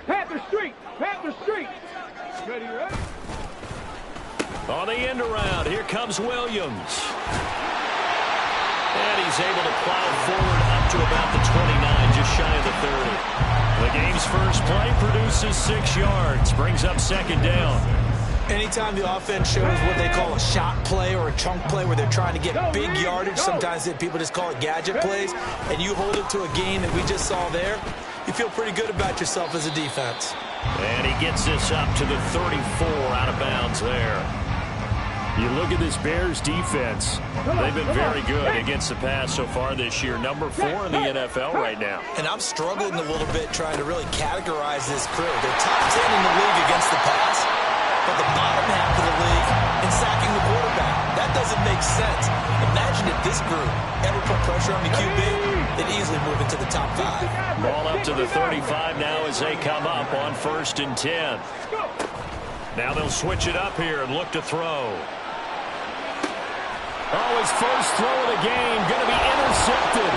Panther Street! Panther Street! Ready, ready? On the end around, here comes Williams. And he's able to plow forward up to about the 29, just shy of the 30. The game's first play produces 6 yards, brings up second down. Anytime the offense shows what they call a shot play or a chunk play where they're trying to get big yardage, sometimes people just call it gadget plays, and you hold it to a gain that we just saw there, you feel pretty good about yourself as a defense. And he gets this up to the 34 out of bounds there. You look at this Bears defense. They've been very good against the pass so far this year. Number 4 in the NFL right now. And I'm struggling a little bit trying to really categorize this crew. They're top 10 in the league against the pass, but the bottom half of the league in sacking the quarterback. That doesn't make sense. Imagine if this group ever put pressure on the QB, they'd easily move into the top 5. Ball up to the 35 now as they come up on 1st and 10. Now they'll switch it up here and look to throw. Oh, his first throw of the game going to be intercepted.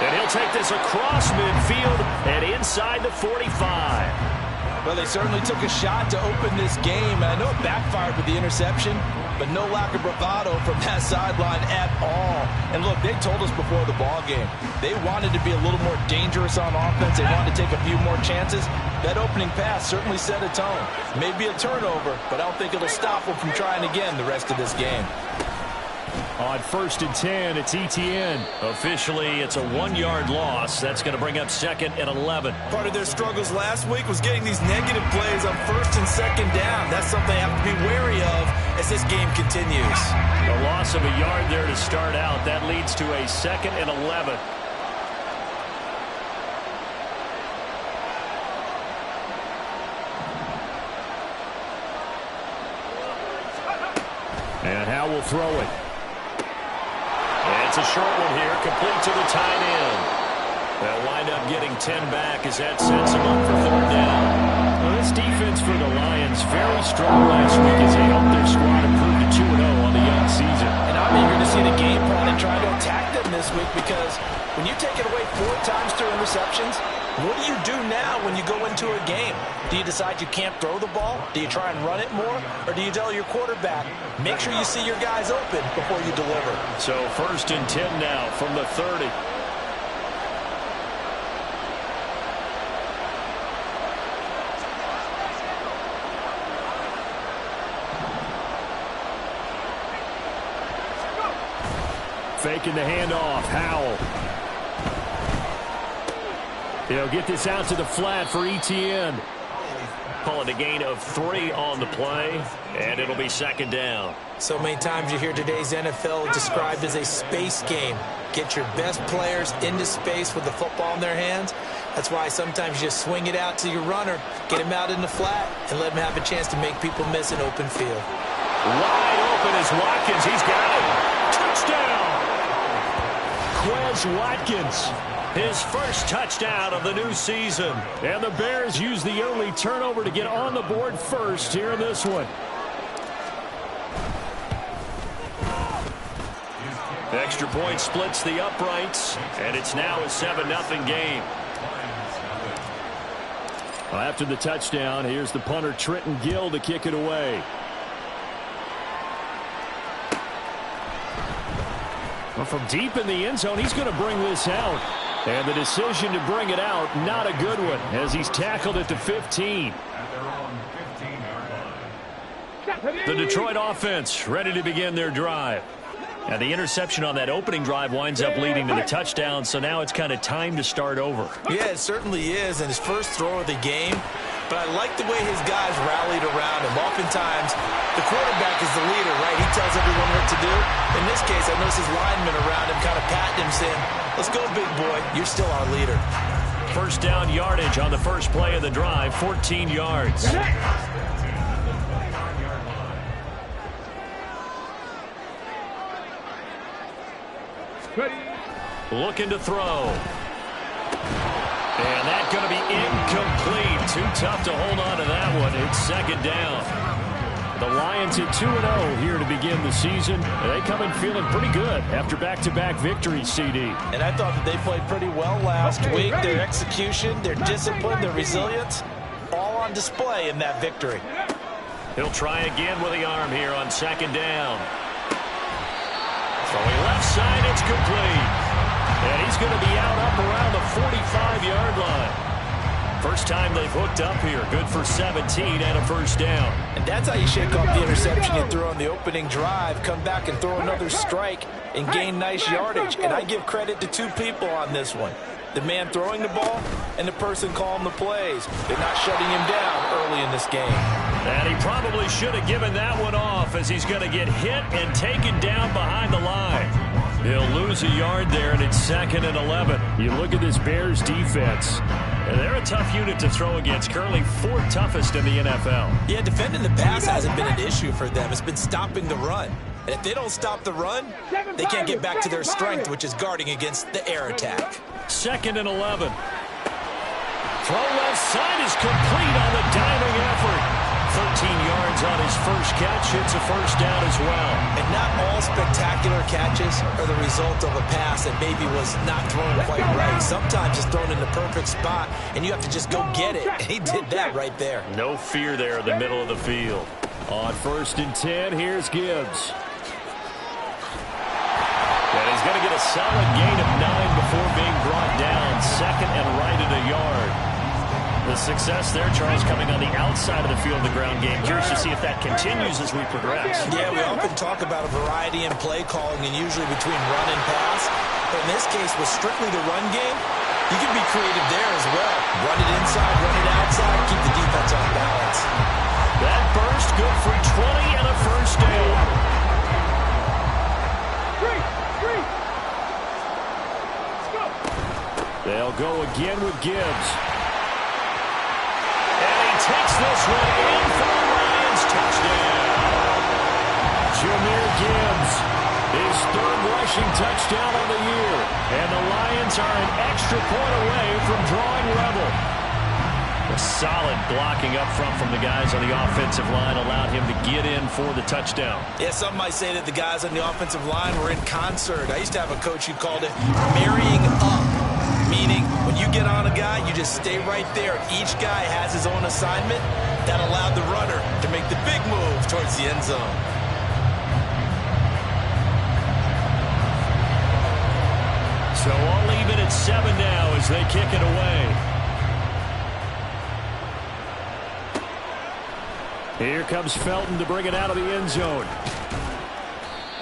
And he'll take this across midfield and inside the 45. Well, they certainly took a shot to open this game, and I know it backfired with the interception, but no lack of bravado from that sideline at all. And look, they told us before the ball game, they wanted to be a little more dangerous on offense. They wanted to take a few more chances. That opening pass certainly set a tone. Maybe a turnover, but I don't think it'll stop them from trying again the rest of this game. On 1st and 10, it's ETN. Officially, it's a 1-yard loss. That's going to bring up 2nd and 11. Part of their struggles last week was getting these negative plays on 1st and 2nd down. That's something they have to be wary of as this game continues. A loss of a yard there to start out. That leads to a 2nd and 11. And Howe will throw it. It's a short one here, complete to the tight end. They'll wind up getting 10 back as that sets them up for 3rd down. Well, this defense for the Lions, very strong last week as they helped their squad improve to 2-0 on the young season. And I'm eager to see the game plan and try to attack them this week, because when you take it away 4 times through interceptions, what do you do now when you go into a game? Do you decide you can't throw the ball? Do you try and run it more? Or do you tell your quarterback, make sure you see your guys open before you deliver? So 1st and 10 now from the 30. Faking the handoff, Howell. He'll get this out to the flat for ETN. Calling a gain of 3 on the play, and it'll be 2nd down. So many times you hear today's NFL described as a space game. Get your best players into space with the football in their hands. That's why sometimes you just swing it out to your runner, get him out in the flat, and let him have a chance to make people miss an open field. Wide open is Watkins. He's got it. Touchdown! Quez Watkins. His first touchdown of the new season. And the Bears use the only turnover to get on the board first here in this one. Extra point splits the uprights, and it's now a 7-0 game. Well, after the touchdown, here's the punter Trenton Gill to kick it away. Well, from deep in the end zone, he's going to bring this out. And the decision to bring it out, not a good one, as he's tackled at the 15. The Detroit offense ready to begin their drive. And the interception on that opening drive winds up leading to the touchdown, so now it's kind of time to start over. Yeah, it certainly is, and his first throw of the game. But I like the way his guys rallied around him. Oftentimes, the quarterback is the leader, right? He tells everyone what to do. In this case, I noticed his linemen around him kind of patting him, saying, let's go, big boy. You're still our leader. First down yardage on the first play of the drive, 14 yards. Looking to throw. And that's going to be incomplete. Too tough to hold on to that one. It's 2nd down. The Lions at 2-0 here to begin the season. They come in feeling pretty good after back-to-back victories, CD. And I thought that they played pretty well last week. Their execution, their discipline, their resilience, all on display in that victory. He'll try again with the arm here on second down. Throwing left side, it's complete. And he's going to be out up around the 45-yard line. First time they've hooked up here. Good for 17 and a first down. And that's how you shake off the interception you threw on the opening drive. Come back and throw another strike and gain nice yardage. And I give credit to two people on this one. The man throwing the ball and the person calling the plays. They're not shutting him down early in this game. And he probably should have given that one off as he's going to get hit and taken down behind the line. He'll lose a yard there, and it's 2nd and 11. You look at this Bears defense. And they're a tough unit to throw against, currently 4th toughest in the NFL. Yeah, defending the pass hasn't been an issue for them. It's been stopping the run. And if they don't stop the run, they can't get back to their strength, which is guarding against the air attack. 2nd and 11. Throw left side is complete on the diving effort. 13 yards on his first catch. It's a first down as well. And not all spectacular catches are the result of a pass that maybe was not thrown quite right. Sometimes it's thrown in the perfect spot, and you have to just go get it. And he did that right there. No fear there in the middle of the field. On 1st and 10, here's Gibbs. And he's going to get a solid gain of 9 before being brought down. 2nd and right at a yard. The success there, Charles, coming on the outside of the field of the ground game. Curious to see if that continues as we progress. Yeah, we often talk about a variety in play calling and usually between run and pass. But in this case, with strictly the run game, you can be creative there as well. Run it inside, run it outside, keep the defense on balance. That burst good for 20 and a first down. They'll go again with Gibbs. Takes this one in for the Lions. Touchdown. Jahmyr Gibbs, his 3rd rushing touchdown of the year. And the Lions are an extra point away from drawing level. A solid blocking up front from the guys on the offensive line allowed him to get in for the touchdown. Yeah, some might say that the guys on the offensive line were in concert. I used to have a coach who called it marrying up. Meaning, when you get on a guy, you just stay right there. Each guy has his own assignment. That allowed the runner to make the big move towards the end zone. So all even at 7 now as they kick it away. Here comes Felton to bring it out of the end zone.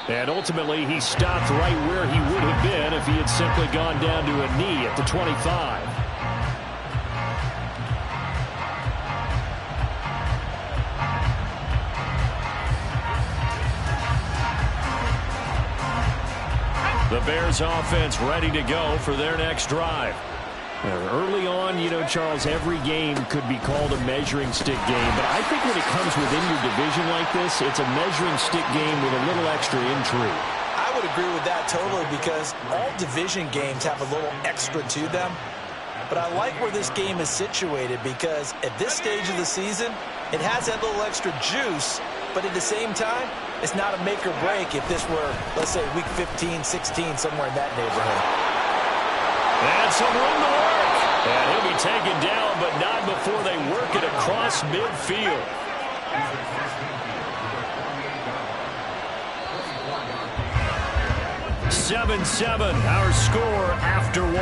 And ultimately, he stopped right where he would have been if he had simply gone down to a knee at the 25. The Bears offense ready to go for their next drive. Early on, you know, Charles, every game could be called a measuring stick game. But I think when it comes within your division like this, it's a measuring stick game with a little extra intrigue. I would agree with that totally because all division games have a little extra to them. But I like where this game is situated because at this stage of the season, it has that little extra juice. But at the same time, it's not a make or break if this were, let's say, week 15, 16, somewhere in that neighborhood. And some room to work. And he'll be taken down, but not before they work it across midfield. (7-7), our score after 1.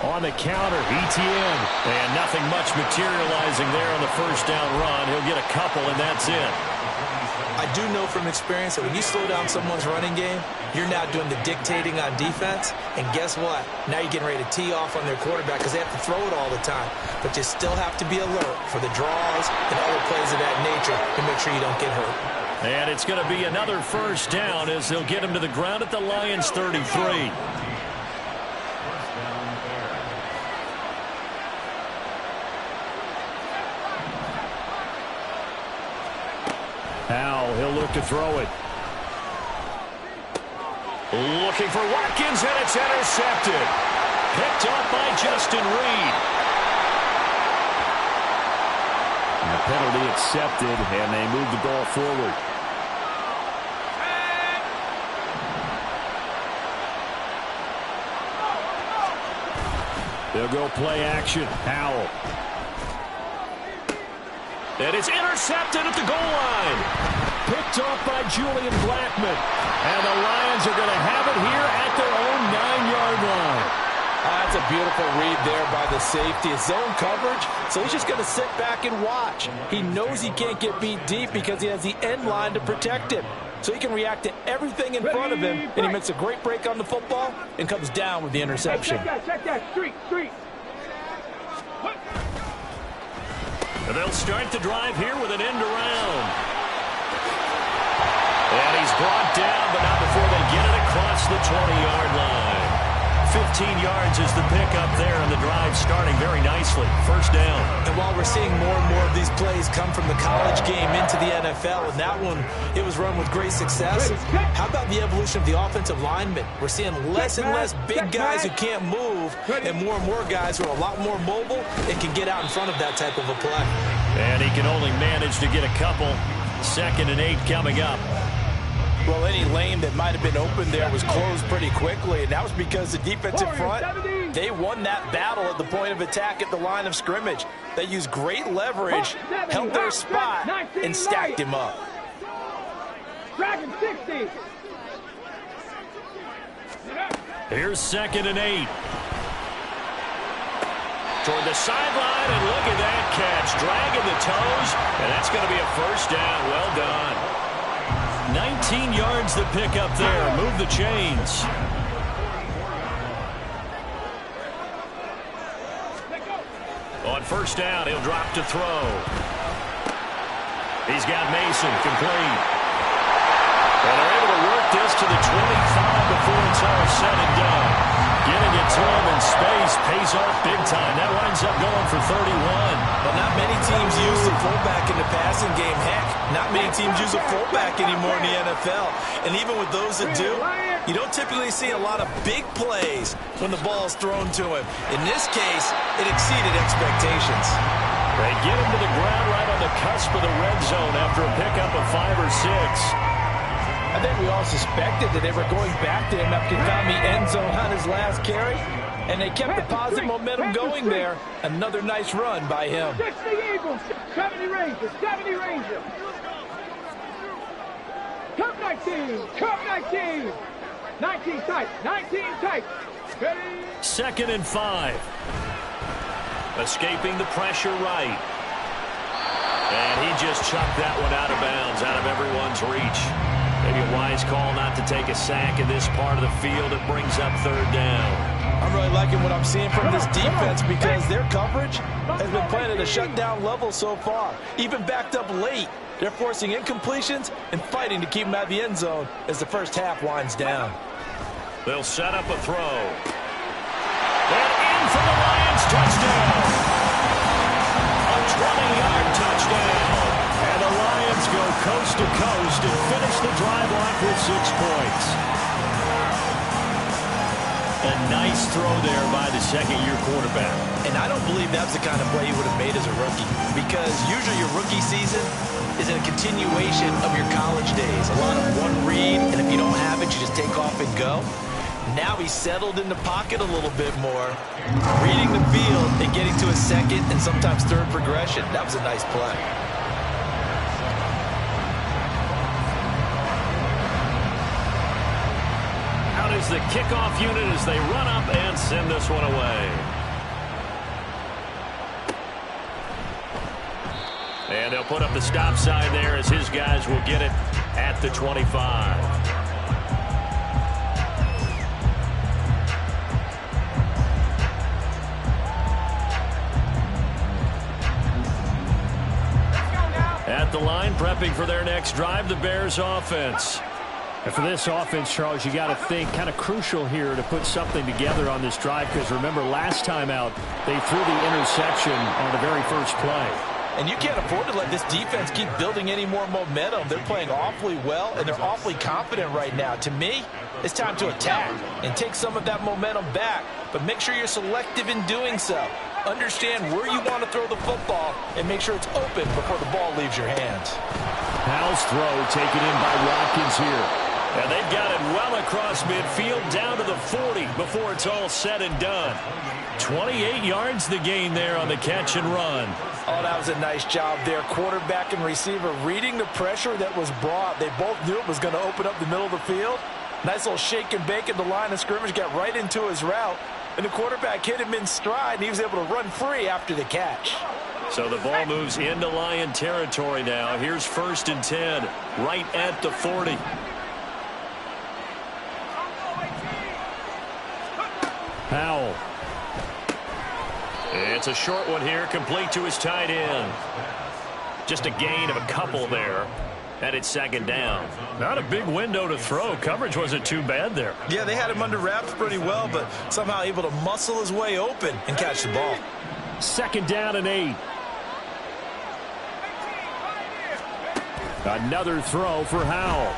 On the counter, ETN. And nothing much materializing there on the first down run. He'll get a couple, and that's it. I do know from experience that when you slow down someone's running game, you're now doing the dictating on defense. And guess what? Now you're getting ready to tee off on their quarterback because they have to throw it all the time. But you still have to be alert for the draws and other plays of that nature to make sure you don't get hurt. And it's going to be another first down as they'll get him to the ground at the Lions' 33. He'll look to throw it. Looking for Watkins, and it's intercepted. Picked up by Justin Reed. And the penalty accepted, and they move the ball forward. They'll go play action. Howell. And it's intercepted at the goal line. Picked off by Julian Blackmon. And the Lions are going to have it here at their own 9-yard line. That's a beautiful read there by the safety. His zone coverage, so he's just going to sit back and watch. He knows he can't get beat deep because he has the end line to protect him. So he can react to everything in front of him, and he makes a great break on the football and comes down with the interception. Check that. Street. And they'll start the drive here with an end around. And he's brought down, but not before they get it across the 20-yard line. 15 yards is the pickup there, and the drive starting very nicely. First down. And while we're seeing more and more of these plays come from the college game into the NFL, and that one, it was run with great success. How about the evolution of the offensive linemen? We're seeing less and less big guys who can't move, and more guys who are a lot more mobile and can get out in front of that type of a play. And he can only manage to get a couple. 2nd and 8 coming up. Well, any lane that might have been open there was closed pretty quickly, and that was because the defensive front, they won that battle at the point of attack at the line of scrimmage. They used great leverage, held their spot, and stacked him up. Dragon 60. Here's 2nd and 8. Toward the sideline, and look at that catch. Dragging the toes, and that's going to be a first down. Well done. 19 yards the pickup there. Move the chains. On first down, he'll drop to throw. He's got Mason complete. And they're able to work this to the 25 before it's all said and done. Getting it to him in space pays off big time. That winds up going for 31. But not many teams use the fullback in the passing game. Heck, not many teams use a fullback anymore in the NFL. And even with those that do, you don't typically see a lot of big plays when the ball's thrown to him. In this case, it exceeded expectations. They get him to the ground right on the cusp of the red zone after a pickup of 5 or 6. I think we all suspected that they were going back to him after he found the end zone on his last carry, and they kept the positive momentum going there. Another nice run by him. 60 Eagles, 70 Rangers, 70 Rangers. Cup 19, Cup 19. 19 tight, 19 tight. Ready? 2nd and 5. Escaping the pressure right. And he just chucked that one out of bounds, out of everyone's reach. Maybe a wise call not to take a sack in this part of the field. It brings up 3rd down. I'm really liking what I'm seeing from this defense because their coverage has been playing at a shutdown level so far. Even backed up late, they're forcing incompletions and fighting to keep them out of the end zone as the first half winds down. They'll set up a throw. And in for the Lions, touchdown. A 20-yard touchdown. And the Lions go coast to coast and finish the drive off with 6 points. A nice throw there by the second-year quarterback. And I don't believe that's the kind of play he would have made as a rookie, because usually your rookie season is a continuation of your college days. A lot of one read, and if you don't have it, you just take off and go. Now he's settled in the pocket a little bit more, reading the field and getting to his second and sometimes third progression. That was a nice play. Is the kickoff unit as they run up and send this one away. And they'll put up the stop sign there as his guys will get it at the 25. At the line, prepping for their next drive, the Bears offense. And for this offense, Charles, you got to think kind of crucial here to put something together on this drive, because remember last time out they threw the interception on the very first play. And you can't afford to let this defense keep building any more momentum. They're playing awfully well, and they're awfully confident right now. To me, it's time to attack and take some of that momentum back. But make sure you're selective in doing so. Understand where you want to throw the football and make sure it's open before the ball leaves your hands. Howell's throw taken in by Watkins here. And they've got it well across midfield down to the 40 before it's all said and done. 28 yards the gain there on the catch and run. Oh, that was a nice job there. Quarterback and receiver reading the pressure that was brought. They both knew it was going to open up the middle of the field. Nice little shake and bake at the line of scrimmage, got right into his route. And the quarterback hit him in stride, and he was able to run free after the catch. So the ball moves into Lion territory now. Here's 1st and 10, right at the 40. Howell. It's a short one here, complete to his tight end. Just a gain of a couple there. And it's 2nd down. Not a big window to throw. Coverage wasn't too bad there. Yeah, they had him under wraps pretty well, but somehow able to muscle his way open and catch the ball. 2nd down and 8. Another throw for Howell.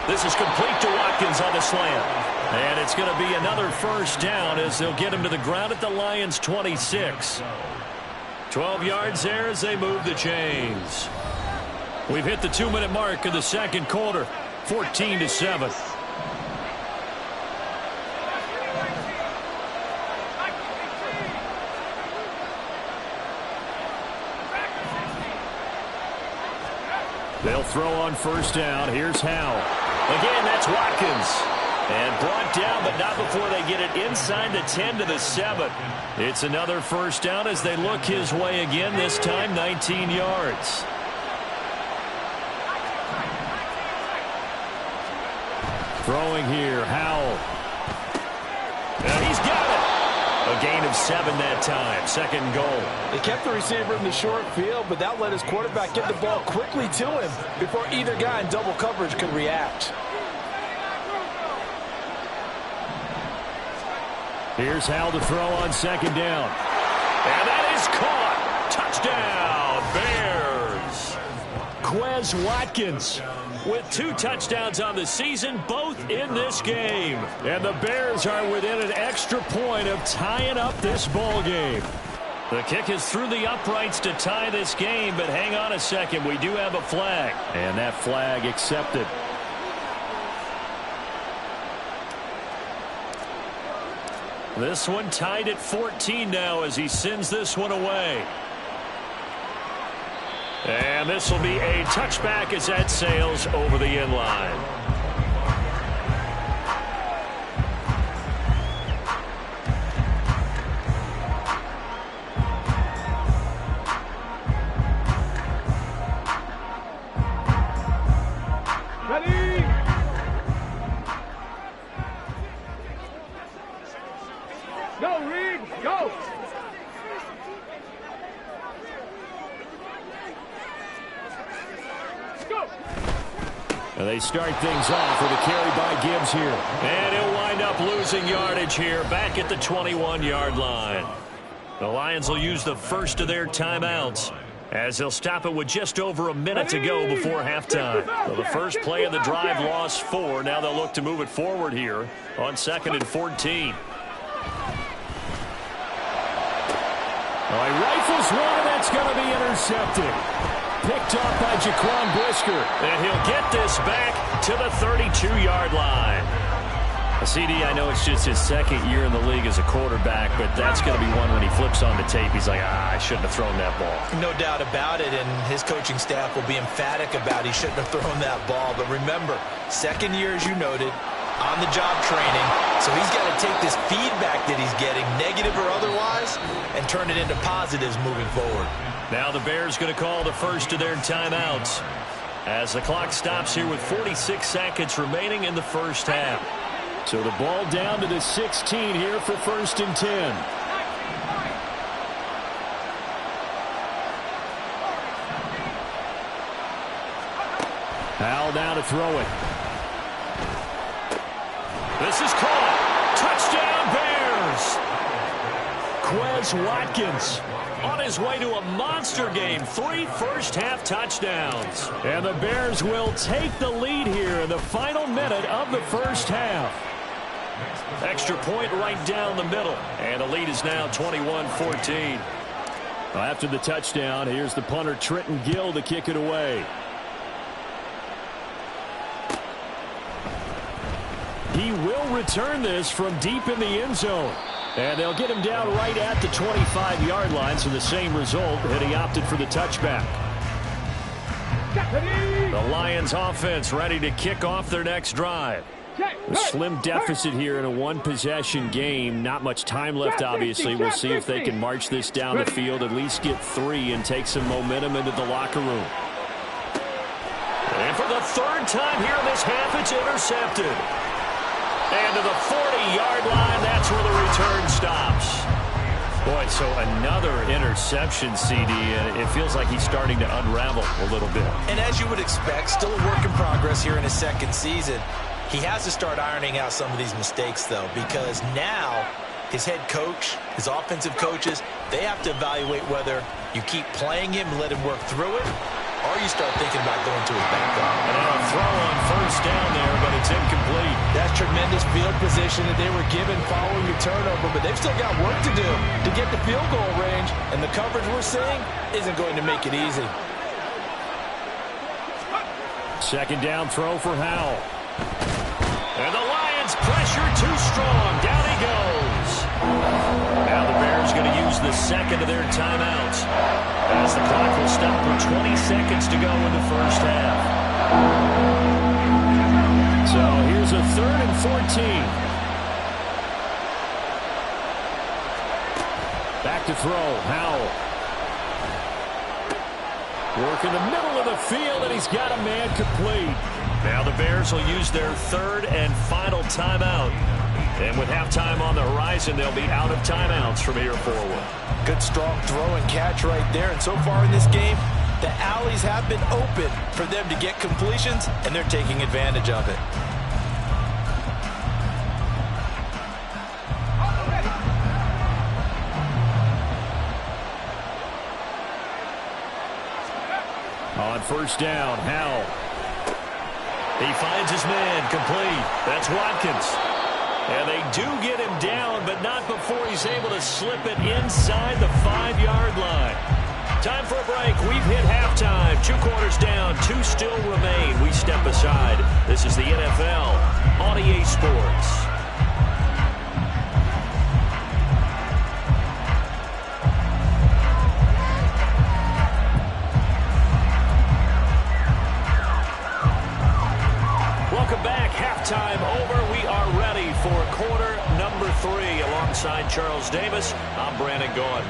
This is complete to Watkins on the slant. And it's going to be another 1st down as they'll get him to the ground at the Lions' 26. 12 yards there as they move the chains. We've hit the 2-minute mark of the 2nd quarter. 14-7. They'll throw on 1st down. Here's Howell. Again, that's Watkins. And brought down, but not before they get it inside the 10 to the 7. It's another 1st down as they look his way again, this time 19 yards. Throwing here, Howell. And he's got it. A gain of 7 that time. 2nd goal. They kept the receiver in the short field, but that let his quarterback get the ball quickly to him before either guy in double coverage could react. Here's Howell to throw on 2nd down. And that is caught. Touchdown, Bears. Quez Watkins with 2 touchdowns on the season, both in this game. And the Bears are within an extra point of tying up this ball game. The kick is through the uprights to tie this game, but hang on a second. We do have a flag. And that flag accepted. This one tied at 14 now as he sends this one away. And this will be a touchback as that sails over the end line. Ready? Go, Reed, go! And they start things off with a carry by Gibbs here. And he'll wind up losing yardage here back at the 21-yard line. The Lions will use the first of their timeouts as they'll stop it with just over a minute to go before halftime. So the first play of the drive lost 4. Now they'll look to move it forward here on 2nd and 14. He rifles one, and that's going to be intercepted. Picked off by Jaquan Brisker. And he'll get this back to the 32-yard line. CD, I know it's just his 2nd year in the league as a quarterback, but that's going to be one when he flips on the tape. He's like, I shouldn't have thrown that ball. No doubt about it, and his coaching staff will be emphatic about he shouldn't have thrown that ball. But remember, 2nd year, as you noted, on-the-job training. So he's got to take this feedback that he's getting, negative or otherwise, and turn it into positives moving forward. Now the Bears going to call the first of their timeouts as the clock stops here with 46 seconds remaining in the first half. So the ball down to the 16 here for 1st and 10. Howell now to throw it. This is caught. Touchdown, Bears. Watkins on his way to a monster game. 3 first-half touchdowns. And the Bears will take the lead here in the final minute of the first half. Extra point right down the middle. And the lead is now 21-14. After the touchdown, here's the punter Trenton Gill to kick it away. He will return this from deep in the end zone. And they'll get him down right at the 25-yard line, so the same result, and he opted for the touchback. The Lions offense ready to kick off their next drive. A slim deficit here in a one-possession game. Not much time left, obviously. We'll see if they can march this down the field, at least get 3, and take some momentum into the locker room. And for the 3rd time here in this half, it's intercepted. And to the 40-yard line, that's where the return stops. Boy, so another interception, CD, and it feels like he's starting to unravel a little bit. And as you would expect, still a work in progress here in his 2nd season. He has to start ironing out some of these mistakes, though, because now his head coach, his offensive coaches, they have to evaluate whether you keep playing him and let him work through it, or you start thinking about going to his backup. And a throw on 1st down there, but it's incomplete. That's tremendous field position that they were given following the turnover, but they've still got work to do to get the field goal range, and the coverage we're seeing isn't going to make it easy. 2nd down throw for Howell. And the Lions pressure too strong. Down he goes. Now the Bears going to use the 2nd of their timeouts, as the clock will stop with 20 seconds to go in the first half. So here's a 3rd and 14. Back to throw. Howell. Work in the middle of the field, and he's got a man complete. Now the Bears will use their 3rd and final timeout. And with halftime on the horizon, they'll be out of timeouts from here forward. Good strong throw and catch right there. And so far in this game, the alleys have been open for them to get completions, and they're taking advantage of it. On 1st down, Howell. He finds his man, complete. That's Watkins. And they do get him down, but not before he's able to slip it inside the 5-yard line. Time for a break. We've hit halftime. 2 quarters down, 2 still remain. We step aside. This is the NFL on EA Sports. Halftime over. We are ready for quarter number 3. Alongside Charles Davis, I'm Brandon Gordon.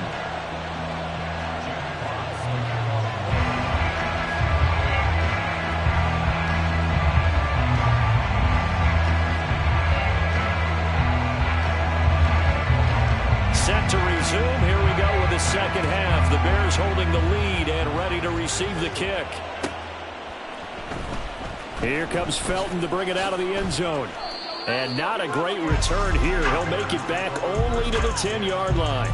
Set to resume. Here we go with the 2nd half. The Bears holding the lead and ready to receive the kick. Here comes Felton to bring it out of the end zone. And not a great return here. He'll make it back only to the 10-yard line.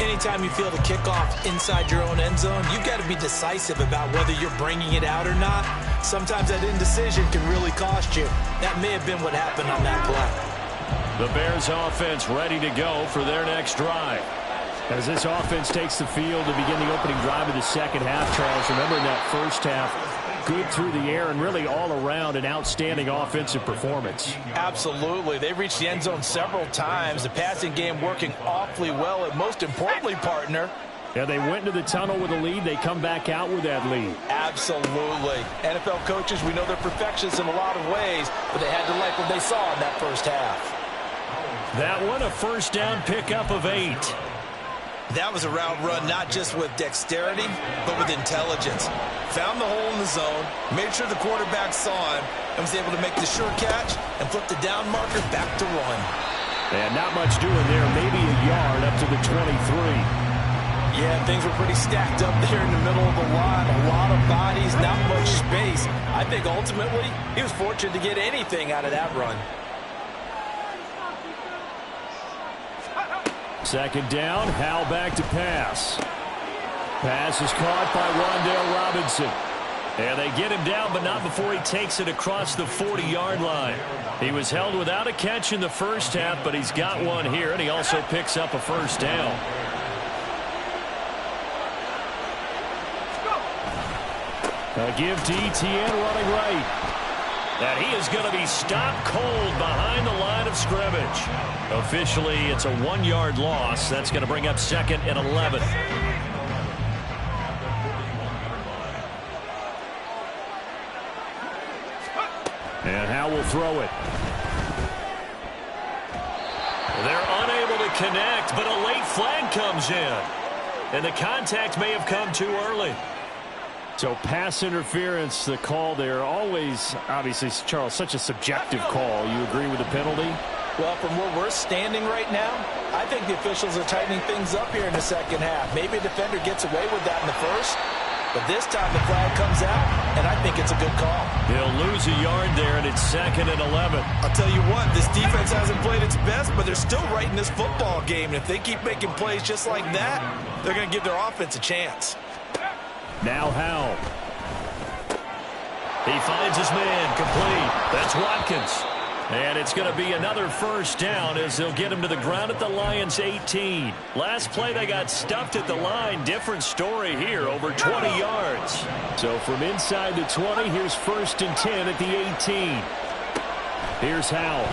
Anytime you feel the kickoff inside your own end zone, you've got to be decisive about whether you're bringing it out or not. Sometimes that indecision can really cost you. That may have been what happened on that play. The Bears offense ready to go for their next drive. As this offense takes the field to begin the opening drive of the 2nd half, Charles, remember in that 1st half, good through the air and really all around an outstanding offensive performance. Absolutely. They reached the end zone several times. The passing game working awfully well, and most importantly, partner, yeah, they went into the tunnel with a lead. They come back out with that lead. Absolutely. NFL coaches, we know they're perfectionists in a lot of ways, but they had to like what they saw in that 1st half. That one, a 1st down pickup of 8. That was a route run not just with dexterity, but with intelligence. Found the hole in the zone, made sure the quarterback saw him, and was able to make the sure catch and flip the down marker back to run. And not much doing there, maybe a yard up to the 23. Yeah, things were pretty stacked up there in the middle of the line. A lot of bodies, not much space. I think ultimately he was fortunate to get anything out of that run. Second down, Howell back to pass. Pass is caught by Wan'Dale Robinson. And they get him down, but not before he takes it across the 40-yard line. He was held without a catch in the first half, but he's got one here, and he also picks up a first down. A give to Etienne running right. And he is going to be stopped cold behind the line of scrimmage. Officially, it's a 1-yard loss. That's going to bring up 2nd and 11. And Howell will throw it. They're unable to connect, but a late flag comes in. And the contact may have come too early. So pass interference, the call there, always, obviously, Charles, such a subjective call. You agree with the penalty? Well, from where we're standing right now, I think the officials are tightening things up here in the second half. Maybe a defender gets away with that in the first, but this time the flag comes out, and I think it's a good call. He'll lose a yard there, and it's 2nd and 11. I'll tell you what, this defense hasn't played its best, but they're still right in this football game. And if they keep making plays just like that, they're going to give their offense a chance. Now Howell. He finds his man complete. That's Watkins. And it's going to be another first down as they'll get him to the ground at the Lions' 18. Last play they got stuffed at the line. Different story here, over 20 yards. So from inside the 20, here's 1st and 10 at the 18. Here's Howell.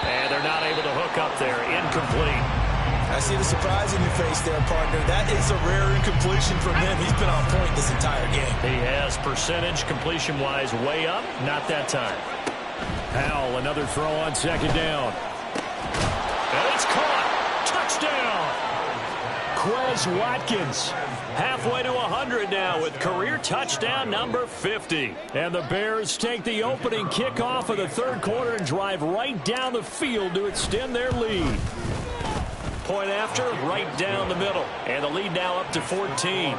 And they're not able to hook up there. Incomplete. I see the surprise in your face there, partner. That is a rare incompletion from him. He's been on point this entire game. He has percentage completion-wise way up. Not that time. Howell, another throw on 2nd down. And it's caught. Touchdown. Quez Watkins. Halfway to 100 now with career touchdown number 50. And the Bears take the opening kickoff of the 3rd quarter and drive right down the field to extend their lead. Point after, right down the middle. And the lead now up to 14.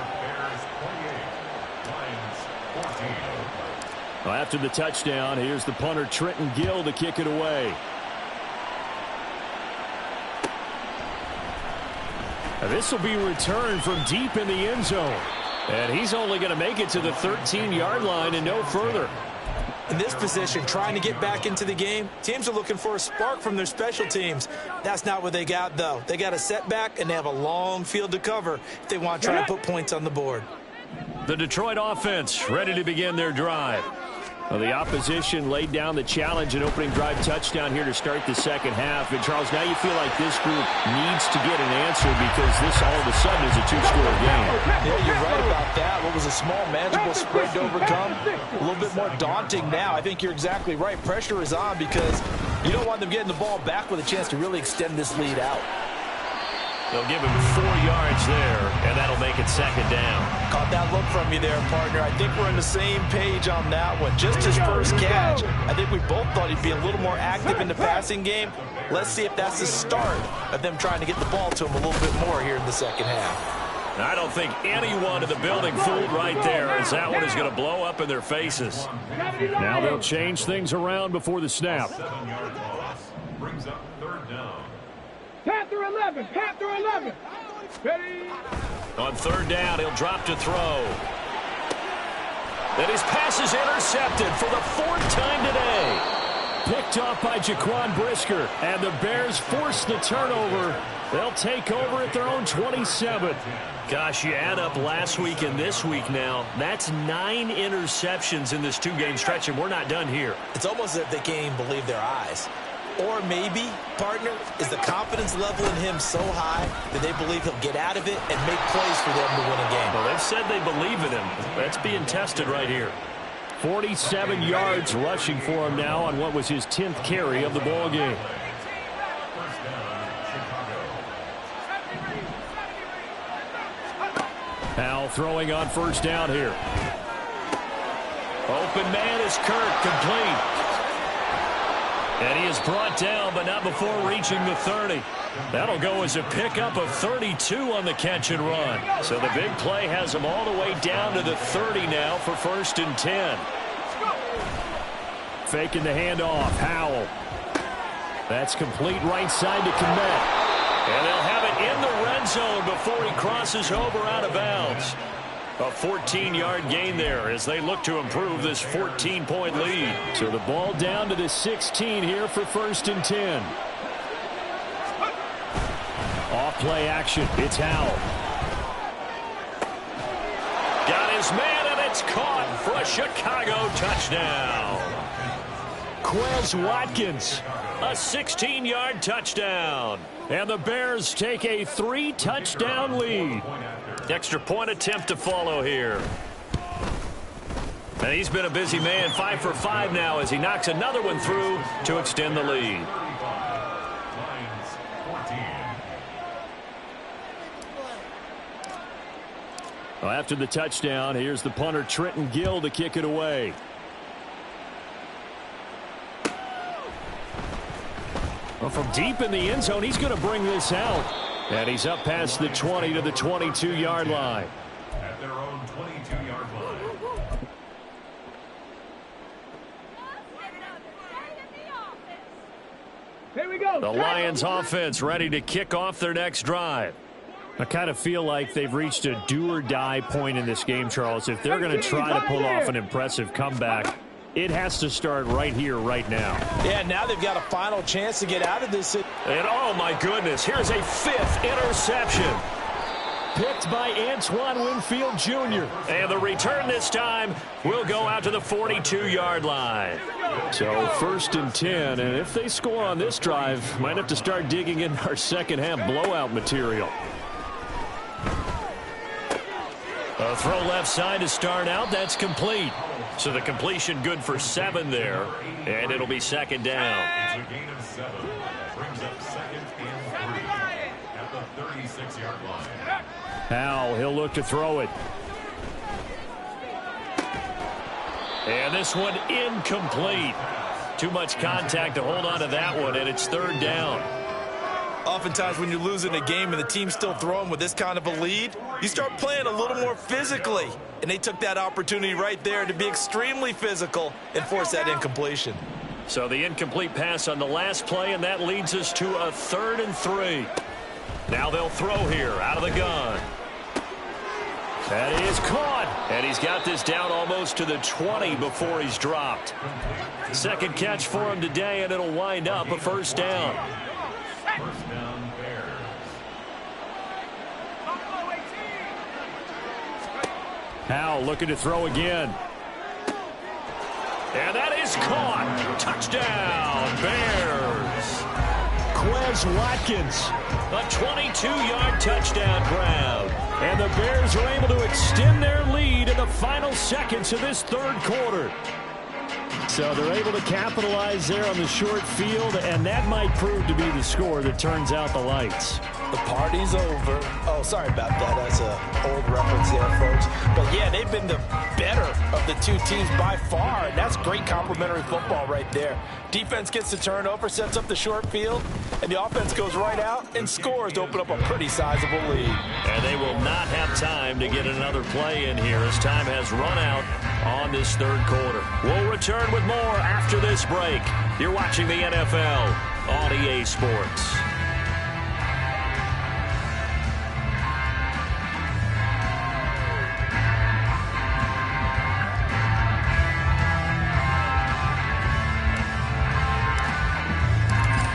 Well, after the touchdown, here's the punter Trenton Gill to kick it away. Now, this will be returned from deep in the end zone. And he's only going to make it to the 13-yard line and no further. In this position, trying to get back into the game, teams are looking for a spark from their special teams. That's not what they got, though. They got a setback, and they have a long field to cover if they want to try to put points on the board. The Detroit offense ready to begin their drive. Well, the opposition laid down the challenge and opening drive touchdown here to start the second half. And, Charles, now you feel like this group needs to get an answer because this all of a sudden is a two-score game. Yeah, you're right about that. What was a small, manageable spread to overcome, a little bit more daunting now. I think you're exactly right. Pressure is on because you don't want them getting the ball back with a chance to really extend this lead out. They'll give him 4 yards there, and that'll make it 2nd down. Caught that look from you there, partner. I think we're on the same page on that one. Just his first catch, I think we both thought he'd be a little more active in the passing game. Let's see if that's the start of them trying to get the ball to him a little bit more here in the second half. I don't think anyone in the building fooled right there, as that one is going to blow up in their faces. Now they'll change things around before the snap. Brings up 3rd down. Panther 11, Panther 11. Ready. On 3rd down, he'll drop to throw. Then his pass is intercepted for the 4th time today. Picked off by Jaquan Brisker, and the Bears force the turnover. They'll take over at their own 27. Gosh, you add up last week and this week now, that's 9 interceptions in this 2-game stretch, and we're not done here. It's almost as if they can't even believe their eyes. Or maybe, partner, is the confidence level in him so high that they believe he'll get out of it and make plays for them to win a game. Well, they've said they believe in him. That's being tested right here. 47 yards rushing for him now on what was his 10th carry of the ball game. Howell throwing on 1st down here. Open man is Kirk, complete. And he is brought down, but not before reaching the 30. That'll go as a pickup of 32 on the catch and run. So the big play has him all the way down to the 30 now for 1st and 10. Faking the handoff, Howell. That's complete right side to Kmet. And they'll have it in the red zone before he crosses over out of bounds. A 14-yard gain there as they look to improve this 14-point lead. So the ball down to the 16 here for 1st and 10. Off play action. It's Howell. Got his man, and it's caught for a Chicago touchdown. Quez Watkins. A 16-yard touchdown. And the Bears take a 3-touchdown lead. Extra point attempt to follow here. And he's been a busy man, 5 for 5 now as he knocks another one through to extend the lead. Well, after the touchdown, here's the punter Trenton Gill to kick it away. Well, from deep in the end zone, he's going to bring this out. And he's up past the 20 to the 22-yard line. At their own 22-yard line. Here we go. The Lions offense ready to kick off their next drive. I kind of feel like they've reached a do-or-die point in this game, Charles. If they're going to try to pull off an impressive comeback, it has to start right here, right now. Yeah, now they've got a final chance to get out of this. And oh my goodness, here's a 5th interception. Picked by Antoine Winfield Jr. And the return this time will go out to the 42-yard line. So 1st and 10, and if they score on this drive, might have to start digging in our second half blowout material. A throw left side to start out. That's complete. So the completion good for 7 there. And it'll be 2nd down. It's a gain of 7. Brings up 2nd and 3 at the 36-yard line. Howell, he'll look to throw it. And this one incomplete. Too much contact to hold on to that one, and it's 3rd down. Oftentimes when you're losing a game and the team's still throwing with this kind of a lead, you start playing a little more physically. And they took that opportunity right there to be extremely physical and force that incompletion. So the incomplete pass on the last play, and that leads us to a 3rd and 3. Now they'll throw here out of the gun. That is caught. And he's got this down almost to the 20 before he's dropped. 2nd catch for him today, and it'll wind up a 1st down. First down, Bears. Howell looking to throw again. And that is caught. Touchdown, Bears. Quez Watkins. A 22-yard touchdown grab. And the Bears are able to extend their lead in the final seconds of this 3rd quarter. So they're able to capitalize there on the short field, and that might prove to be the score that turns out the lights. The party's over. Oh, sorry about that. That's an old reference there, folks. But, yeah, they've been the better of the two teams by far, and that's great complimentary football right there. Defense gets the turnover, sets up the short field, and the offense goes right out and scores to open up a pretty sizable lead. And they will not have time to get another play in here as time has run out on this 3rd quarter. We'll return with more after this break. You're watching the NFL on EA Sports.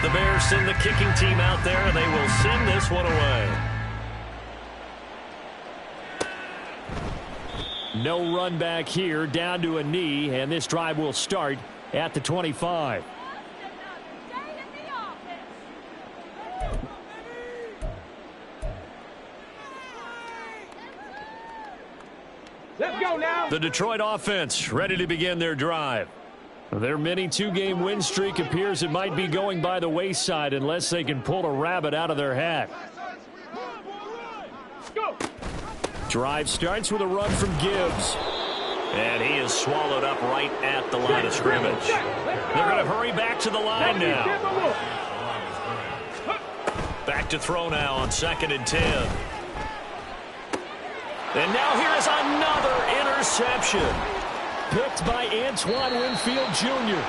The Bears send the kicking team out there, and they will send this one away. No run back here, down to a knee, and this drive will start at the 25. Let's go now. The Detroit offense ready to begin their drive. Their mini 2-game win streak appears it might be going by the wayside unless they can pull a rabbit out of their hat. Go. Drive starts with a run from Gibbs. And he is swallowed up right at the line of scrimmage. They're going to hurry back to the line now. Back to throw now on 2nd and 10. And now here is another interception. Picked by Antoine Winfield Jr.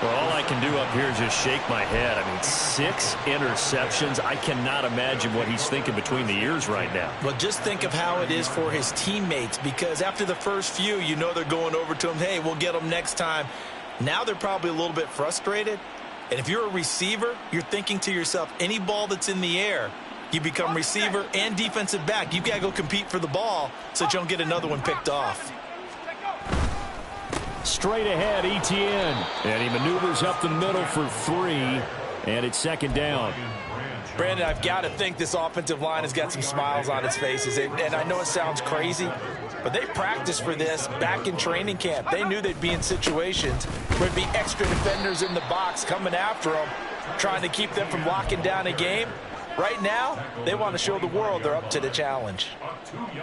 Well, all I can do up here is just shake my head. I mean, 6 interceptions. I cannot imagine what he's thinking between the ears right now. Well, just think of how it is for his teammates, because after the first few, you know they're going over to him, hey, we'll get them next time. Now they're probably a little bit frustrated. And if you're a receiver, you're thinking to yourself, any ball that's in the air, you become receiver and defensive back. You've got to go compete for the ball so that you don't get another one picked off. Straight ahead, Etienne. And he maneuvers up the middle for 3. And it's 2nd down. Brandon, I've got to think this offensive line has got some smiles on its faces. And I know it sounds crazy, but they practiced for this back in training camp. They knew they'd be in situations where there'd be extra defenders in the box coming after them, trying to keep them from locking down a game. Right now, they want to show the world they're up to the challenge.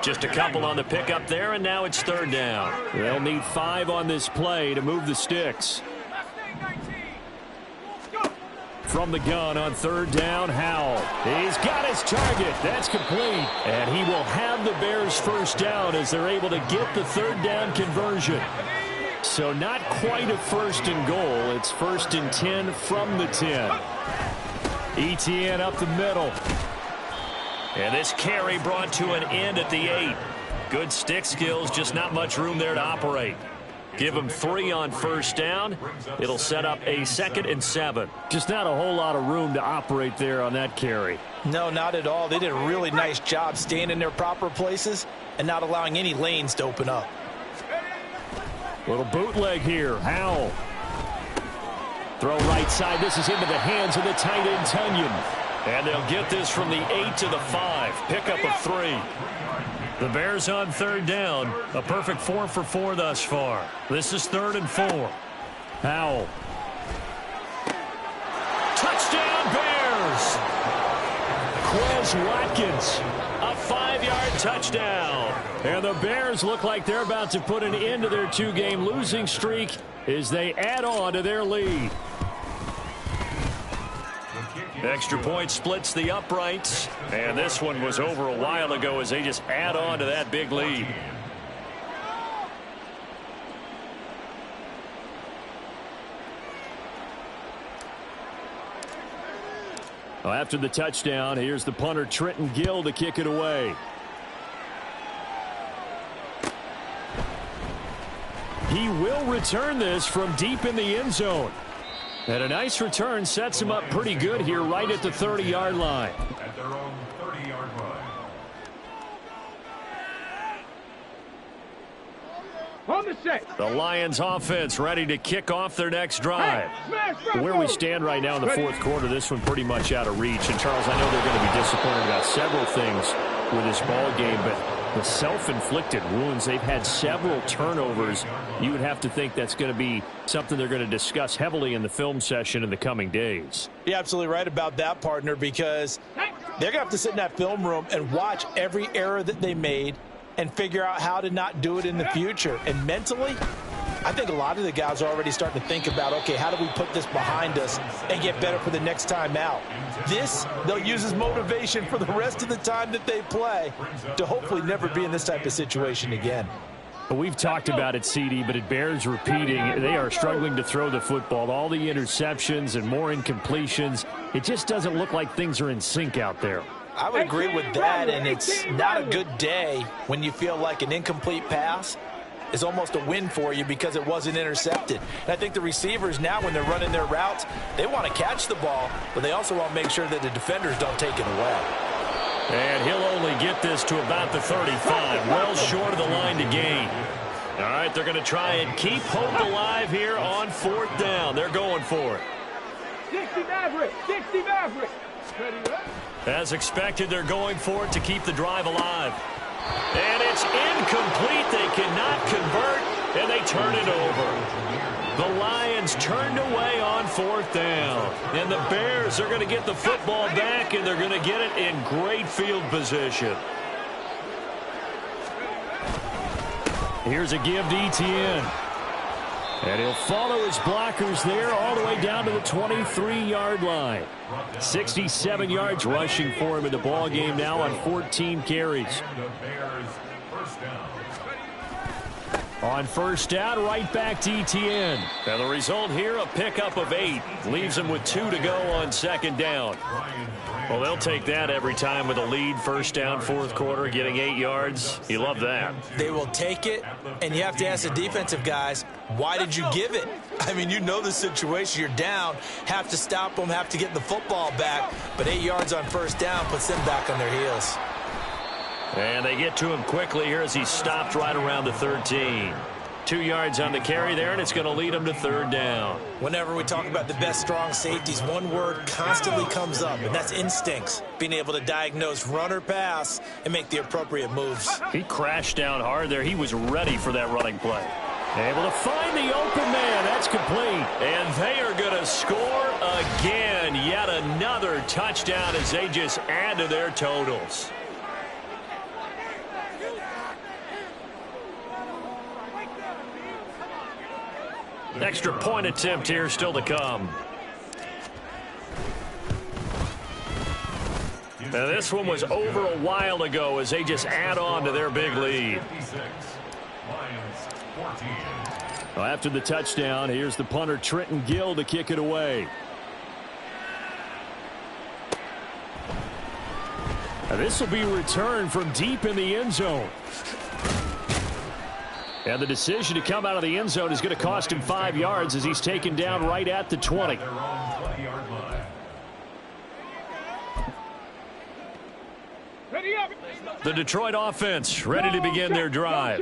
Just a couple on the pickup there, and now it's 3rd down. They'll need 5 on this play to move the sticks. From the gun on 3rd down, Howell. He's got his target. That's complete. And he will have the Bears 1st down as they're able to get the 3rd down conversion. So not quite a 1st and goal. It's 1st and 10 from the 10. Etienne up the middle. And this carry brought to an end at the 8. Good stick skills, just not much room there to operate. Give him 3 on 1st down. It'll set up a 2nd and 7. Just not a whole lot of room to operate there on that carry. No, not at all. They did a really nice job staying in their proper places and not allowing any lanes to open up. Little bootleg here. Howell. Throw right side. This is into the hands of the tight end, Tunyon. And they'll get this from the 8 to the 5. Pickup of 3. The Bears on 3rd down. A perfect 4 for 4 thus far. This is 3rd and 4. Howell. Touchdown, Bears! Quez Watkins. A 5-yard touchdown. And the Bears look like they're about to put an end to their 2-game losing streak as they add on to their lead. Extra point splits the uprights. And this one was over a while ago as they just add on to that big lead. Well, after the touchdown, here's the punter Trenton Gill to kick it away. He will return this from deep in the end zone. And a nice return sets him up pretty good here right at the 30-yard line. At their own 30-yard line. On the set. The Lions offense ready to kick off their next drive. Where we stand right now in the 4th quarter, this one pretty much out of reach. And, Charles, I know they're going to be disappointed about several things with this ball game, but the self-inflicted wounds, they've had several turnovers. You would have to think that's going to be something they're going to discuss heavily in the film session in the coming days. You're absolutely right about that, partner, because they're going to have to sit in that film room and watch every error that they made and figure out how to not do it in the future. And mentally, I think a lot of the guys are already starting to think about, okay, how do we put this behind us and get better for the next time out? This, they'll use as motivation for the rest of the time that they play to hopefully never be in this type of situation again. We've talked about it, CD, but it bears repeating. They are struggling to throw the football. All the interceptions and more incompletions. It just doesn't look like things are in sync out there. I would agree with that, and it's not a good day when you feel like an incomplete pass is almost a win for you because it wasn't intercepted. And I think the receivers now, when they're running their routes, they want to catch the ball, but they also want to make sure that the defenders don't take it away. And he'll only get this to about the 35, well short of the line to gain. All right, they're going to try and keep hope alive here on 4th down. They're going for it. 60 Maverick, 60 Maverick. As expected, they're going for it to keep the drive alive. And it's incomplete. They cannot convert, and they turn it over. The Lions turned away on 4th down. And the Bears are going to get the football back, and they're going to get it in great field position. Here's a give to Etienne. And he'll follow his blockers there all the way down to the 23-yard line. 67 yards rushing for him in the ball game now on 14 carries. On first down, right back to ETN. And the result here, a pickup of 8. Leaves them with 2 to go on second down. Well, they'll take that every time with a lead. First down, fourth quarter, getting 8 yards. You love that. They will take it, and you have to ask the defensive guys, why did you give it? I mean, you know the situation. You're down, have to stop them, have to get the football back. But 8 yards on first down puts them back on their heels. And they get to him quickly here as he stopped right around the 13. 2 yards on the carry there, and it's going to lead him to third down. Whenever we talk about the best strong safeties, one word constantly comes up, and that's instincts. Being able to diagnose run or pass and make the appropriate moves. He crashed down hard there. He was ready for that running play. Able to find the open man. That's complete. And they are going to score again. Yet another touchdown as they just add to their totals. Extra point attempt here still to come. Now this one was over a while ago as they just add on to their big lead. Well, after the touchdown, here's the punter Trenton Gill to kick it away. Now this will be returned from deep in the end zone. And the decision to come out of the end zone is going to cost him 5 yards as he's taken down right at the 20. The Detroit offense ready to begin their drive.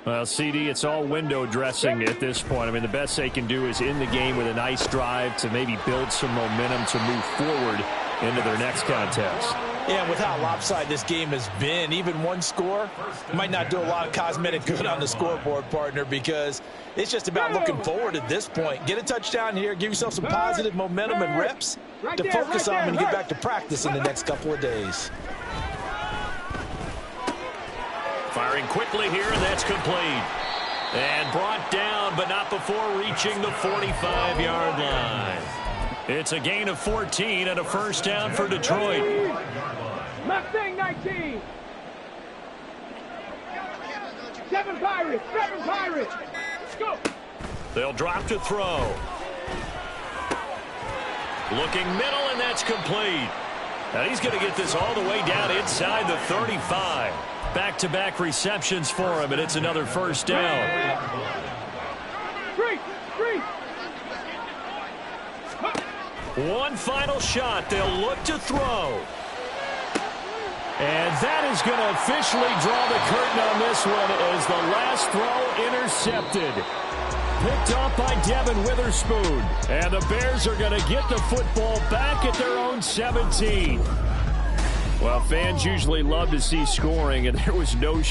Well, CD, it's all window dressing at this point. I mean, the best they can do is in the game with a nice drive to maybe build some momentum to move forward into their next contest. Yeah, with how lopsided this game has been, even one score might not do a lot of cosmetic good on the scoreboard, partner, because it's just about looking forward at this point. Get a touchdown here, give yourself some positive momentum and reps to focus on when you get back to practice in the next couple of days. Firing quickly here, and that's complete. And brought down, but not before reaching the 45-yard line. It's a gain of 14 and a first down for Detroit. Mustang 19. 7 Pirates. 7 Pirates. Go. They'll drop to throw. Looking middle, and that's complete. Now he's going to get this all the way down inside the 35. Back-to-back receptions for him, and it's another first down. Three. One final shot. They'll look to throw. And that is going to officially draw the curtain on this one as the last throw intercepted. Picked off by Devin Witherspoon. And the Bears are going to get the football back at their own 17. Well, fans usually love to see scoring, and there was no short.